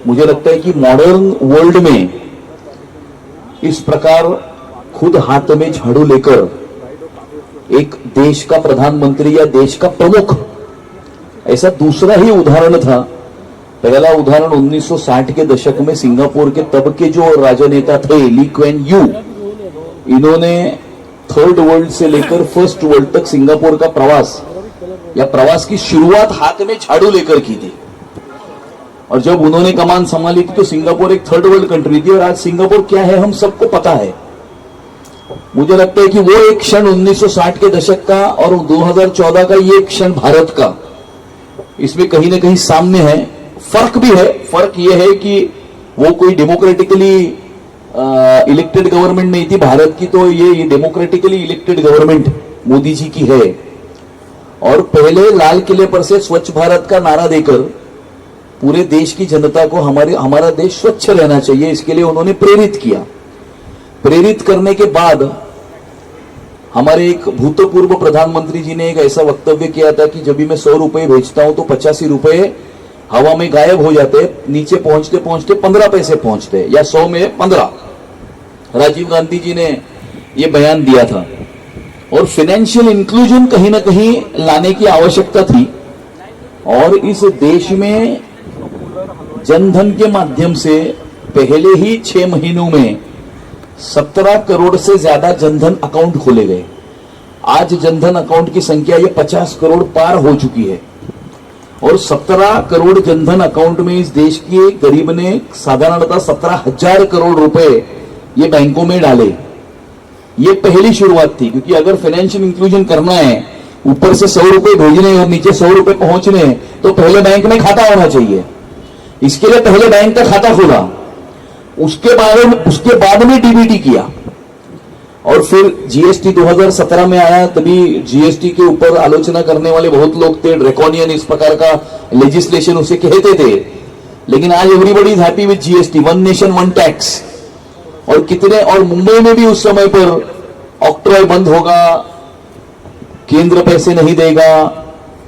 मुझे लगता है कि मॉडर्न वर्ल्ड में इस प्रकार खुद हाथ में झाड़ू लेकर एक देश का प्रधानमंत्री या देश का प्रमुख, ऐसा दूसरा ही उदाहरण था। पहला उदाहरण 1960 के दशक में सिंगापुर के तब के जो राजनेता थे ली क्वेन यू, इन्होंने थर्ड वर्ल्ड से लेकर फर्स्ट वर्ल्ड तक सिंगापुर का प्रवास या प्रवास की शुरुआत हाथ में झाड़ू लेकर की थी। और जब उन्होंने कमान संभाली थी तो सिंगापुर एक थर्ड वर्ल्ड कंट्री थी, और आज सिंगापुर क्या है हम सबको पता है। मुझे लगता है कि वो एक क्षण 1960 के दशक का और 2014 का ये क्षण भारत का, इसमें कहीं ना कहीं सामने है। फर्क भी है, फर्क ये है कि वो कोई डेमोक्रेटिकली इलेक्टेड गवर्नमेंट नहीं थी भारत की, तो ये democratically elected government Modi ji की है। और पहले लाल किले पर से स्वच्छ भारत का नारा देकर पूरे देश की जनता को हमारा देश स्वच्छ रहना चाहिए, इसके लिए उन्होंने प्रेरित किया। प्रेरित करने के बाद हमारे एक भूतपूर्व प्रधानमंत्री जी ने एक ऐसा वक्तव्य किया था कि जब भी मैं 100 रुपए भेजता हूं तो 85 रुपए हवा में गायब हो जाते, नीचे पहुंचते पहुंचते 15 पैसे पहुंचते, या 100 में 15। राजीव गांधी जी ने यह बयान दिया था। और फाइनेंशियल इंक्लूजन कहीं ना कहीं लाने की आवश्यकता थी। और इस देश में जनधन के माध्यम से पहले ही 6 महीनों में 17 करोड़ से ज्यादा जनधन अकाउंट खोले गए। आज जनधन अकाउंट की संख्या ये 50 करोड़ पार हो चुकी है। और 17 करोड़ जनधन अकाउंट में इस देश के एक गरीब ने साधारणतः 17,000 करोड़ रुपए ये बैंकों में डाले। ये पहली शुरुआत थी, क्योंकि अगर फाइनेंशियल इंक्लूजन करना है, ऊपर से 100 रुपए भेजने और नीचे 100 रुपए पहुंचने, तो पहले बैंक में खाता होना चाहिए। इसके लिए पहले बैंक का खाता खोला, उसके बाद में डीबीटी किया। और फिर जीएसटी 2017 में आया, तभी जीएसटी के ऊपर आलोचना करने वाले बहुत लोग थे, ड्रैकोनियन इस प्रकार का लेजिस्लेशन उसे कहते थे। लेकिन आज एवरीबॉडी इज हैप्पी विद GST, one nation one tax. और कितने, और मुंबई में भी उस समय पर ऑक्ट्रॉय बंद होगा, केंद्र पैसे नहीं देगा,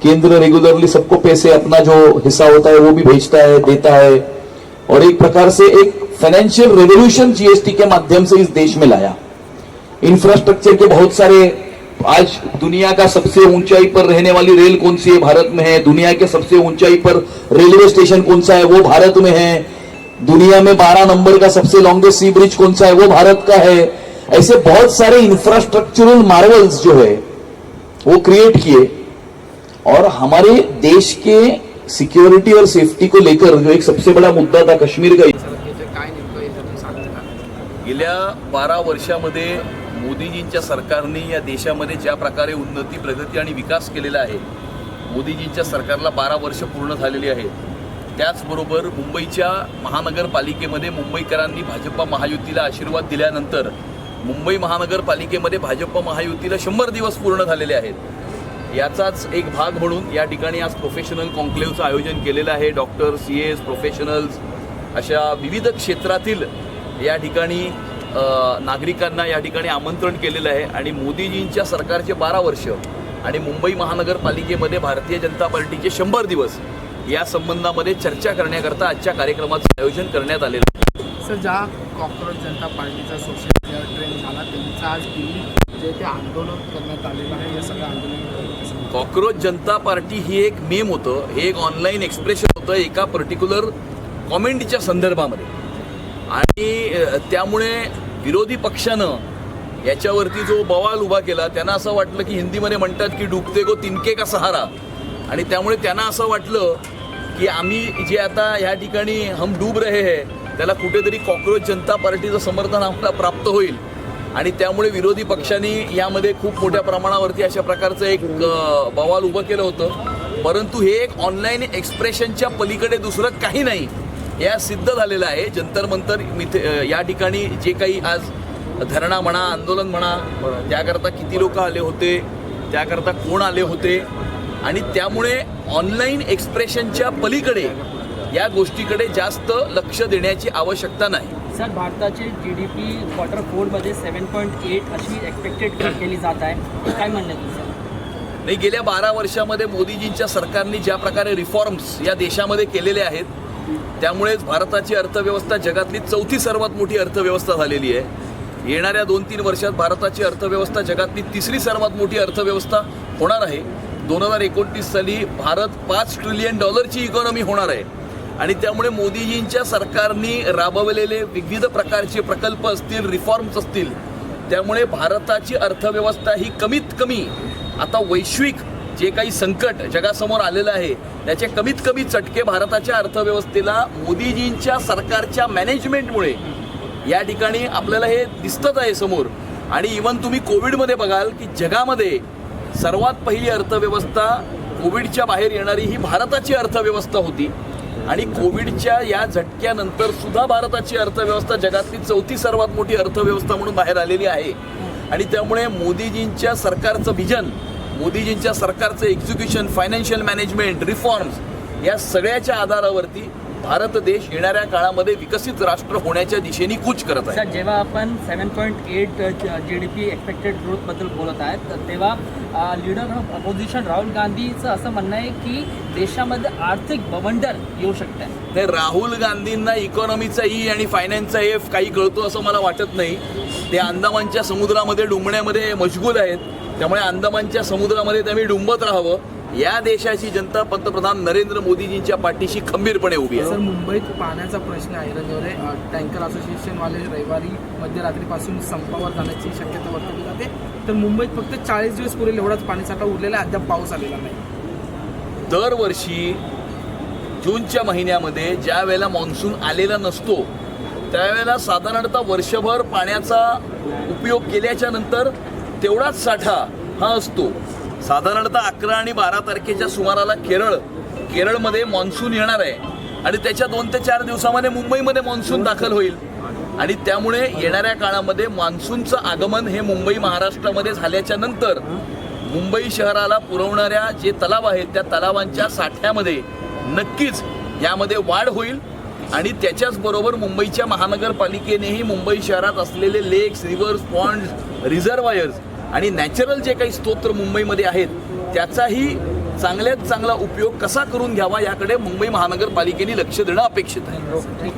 केंद्र रेगुलरली सबको पैसे अपना जो हिस्सा होता है वो भी भेजता है, देता है। और एक प्रकार से एक फाइनेंशियल रेवोल्यूशन जीएसटी के माध्यम से इस देश में लाया। इंफ्रास्ट्रक्चर के बहुत सारे, आज दुनिया का सबसे ऊंचाई पर रहने वाली रेल कौन सी है, भारत में है। दुनिया के सबसे ऊंचाई पर रेलवे स्टेशन कौन सा है, वो भारत में है। दुनिया में 12 नंबर का सबसे लॉन्गेस्ट सी ब्रिज कौन सा है, वो भारत का है। ऐसे बहुत सारे इंफ्रास्ट्रक्चरल मार्वल्स जो है वो क्रिएट किए। और हमारे देश के सिक्योरिटी और सेफ्टी को लेकर जो एक सबसे बड़ा मुद्दा था कश्मीर का, गेल्या 12 वर्षामध्ये मोदीजींच्या सरकारने या देशामध्ये ज्या प्रकारे उन्नती, प्रगती आणि विकास केलेला आहे, मोदीजींच्या सरकारला 12 वर्ष पूर्ण झालेली आहेत। त्याचबरोबर मुंबईच्या महानगरपालिकेमध्ये मुंबईकरांनी भाजपा महायुतीला आशीर्वाद दिल्यानंतर मुंबई महानगरपालिकेमध्ये भाजप महायुतीला 100 दिवस पूर्ण झालेले आहेत। याचाच एक भाग म्हणून या ठिकाणी आज प्रोफेशनल कॉन्क्लेव्हचं आयोजन केलेलं आहे। डॉक्टर, सीएस, प्रोफेशनल्स अशा विविध क्षेत्रातील या ठिकाणी नागरिकांना या ठिकाणी आमंत्रण केलेलं आहे। आणि मोदीजींच्या सरकारचे 12 वर्ष आणि मुंबई महानगरपालिकेमध्ये भारतीय जनता पार्टीचे 100 दिवस या संबंधामध्ये चर्चा करण्याकरता आजच्या कार्यक्रमाचं आयोजन करण्यात आलेलं आहे। सर, ज्या कॉक्रोच जनता पार्टीचा सोशल मीडिया ट्रेंड झाला, त्यांचं आज दिल्ली जे ते आंदोलन करण्यात आलेलं आहे, या सगळ्या आंदोलन कॉक्रोच जनता पार्टी ही एक मेम होतं, हे एक ऑनलाईन एक्सप्रेशन होतं एका पर्टिक्युलर कॉमेंटच्या संदर्भामध्ये। आणि त्यामुळे विरोधी पक्षानं याच्यावरती जो बवाल उभा केला, त्यांना असं वाटलं की हिंदीमध्ये म्हणतात की डुबते को तिनके का सहारा, आणि त्यामुळे त्यांना असं वाटलं की आम्ही जे आता ह्या ठिकाणी हम डूब रहे हैं, त्याला कुठेतरी कॉक्रोच जनता पार्टीचं समर्थन आम्हाला प्राप्त होईल। आणि त्यामुळे विरोधी पक्षांनी यामध्ये खूप मोठ्या प्रमाणावरती अशा प्रकारचं एक बवाल उभं केलं होतं। परंतु हे एक ऑनलाईन एक्सप्रेशनच्या पलीकडे दुसरं काही नाही, या सिद्ध झालेलं आहे। जंतर मंतर या ठिकाणी जे काही आज धरणा म्हणा, आंदोलन म्हणा, त्याकरता किती लोक आले होते, त्याकरता कोण आले होते, आणि त्यामुळे ऑनलाईन एक्सप्रेशनच्या पलीकडे या गोष्टीकडे जास्त लक्ष देण्याची आवश्यकता नाही। सर, भारताचे जीडीपी क्वार्टर 4 मध्ये 7.8 अशी एक्सपेक्टेड केली जात आहे, काय म्हणणं तुमचं? नाही, गेल्या 12 वर्षामध्ये मोदीजींच्या सरकारने ज्या प्रकारे रिफॉर्म्स या देशामध्ये केलेले आहेत, त्यामुळेच भारताची अर्थव्यवस्था जगातली 4थी सर्वात मोठी अर्थव्यवस्था झालेली आहे. येणाऱ्या 2-3 वर्षात भारताची अर्थव्यवस्था जगातली 3री सर्वात मोठी अर्थव्यवस्था होणार आहे. 2029 साली भारत $5 ट्रिलियन इकॉनॉमी होणार आहे. आणि त्यामुळे मोदीजींच्या सरकारने राबवलेले विविध प्रकारचे प्रकल्प असतील, रिफॉर्म्स असतील, त्यामुळे भारताची अर्थव्यवस्था ही कमीत कमी आता वैश्विक जे काही संकट जगासमोर आलेलं आहे त्याचे कमीत कमी चटके भारताच्या अर्थव्यवस्थेला मोदीजींच्या सरकारच्या मॅनेजमेंटमुळे या ठिकाणी आपल्याला हे दिसतच आहे समोर. आणि इव्हन तुम्ही कोविडमध्ये बघाल की जगामध्ये सर्वात पहिली अर्थव्यवस्था कोविडच्या बाहेर येणारी ही भारताची अर्थव्यवस्था होती. आणि कोविडच्या या झटक्यानंतर सुद्धा भारताची अर्थव्यवस्था जगातली 4थी सर्वात मोठी अर्थव्यवस्था म्हणून बाहेर आलेली आहे. आणि त्यामुळे मोदीजींच्या सरकारचं व्हिजन, मोदीजींच्या सरकारचं एक्झिक्युशन, फायनान्शियल मॅनेजमेंट, रिफॉर्म्स या सगळ्याच्या आधारावरती भारत देश येणाऱ्या काळामध्ये विकसित राष्ट्र होण्याच्या दिशेने कूच करत आहे. सर, जेव्हा आपण 7.8 GDP एक्सपेक्टेड ग्रोथबद्दल बोलत आहेत तर तेव्हा लीडर ऑफ अपोजिशन राहुल गांधीचं असं म्हणणं आहे की देशामध्ये आर्थिक बवंडर येऊ शकते. नाही, राहुल गांधींना इकॉनॉमीचा ई आणि फायनान्सचा एफ काही कळतो असं मला वाटत नाही. ते अंदमानच्या समुद्रामध्ये डुंबण्यामध्ये मशगूल आहेत. त्यामुळे अंदमानच्या समुद्रामध्ये त्यांनी डुंबत राहावं. या देशाची जनता पंतप्रधान नरेंद्र मोदीजींच्या पाठीशी खंबीरपणे उभी आहे. सर, मुंबईत पाण्याचा प्रश्न आहे. रविवारी टँकर असोसिएशनवाले रविवारी मध्यरात्रीपासून संपावर जाण्याची शक्यता वर्तवली जाते. तर मुंबईत फक्त 40 दिवस पुरेल एवढाच पाणीसाठा उरलेला आहे, अद्याप पाऊस आलेला नाही. दरवर्षी जूनच्या महिन्यामध्ये ज्या वेळेला मान्सून आलेला नसतो त्यावेळेला साधारणतः वर्षभर पाण्याचा उपयोग केल्याच्या नंतर तेवढाच साठा हा असतो. साधारणतः 11 आणि 12 तारखेच्या सुमाराला केरळमध्ये मान्सून येणार आहे आणि त्याच्या 2 ते 4 दिवसामध्ये मुंबईमध्ये मान्सून दाखल होईल. आणि त्यामुळे येणाऱ्या काळामध्ये मान्सूनचं आगमन हे मुंबई महाराष्ट्रामध्ये झाल्याच्या नंतर मुंबई शहराला पुरवणाऱ्या जे तलाव आहेत त्या तलावांच्या साठ्यामध्ये नक्कीच यामध्ये वाढ होईल. आणि त्याच्याच बरोबर मुंबईच्या महानगरपालिकेनेही मुंबई शहरात असलेले लेक्स, रिव्हर्स, पॉन्ड्स, रिझर्वायर्स आणि नॅचरल जे काही स्तोत्र मुंबईमध्ये आहेत त्याचाही चांगल्यात चांगला उपयोग कसा करून घ्यावा याकडे मुंबई महानगरपालिकेने लक्ष देणं अपेक्षित आहे.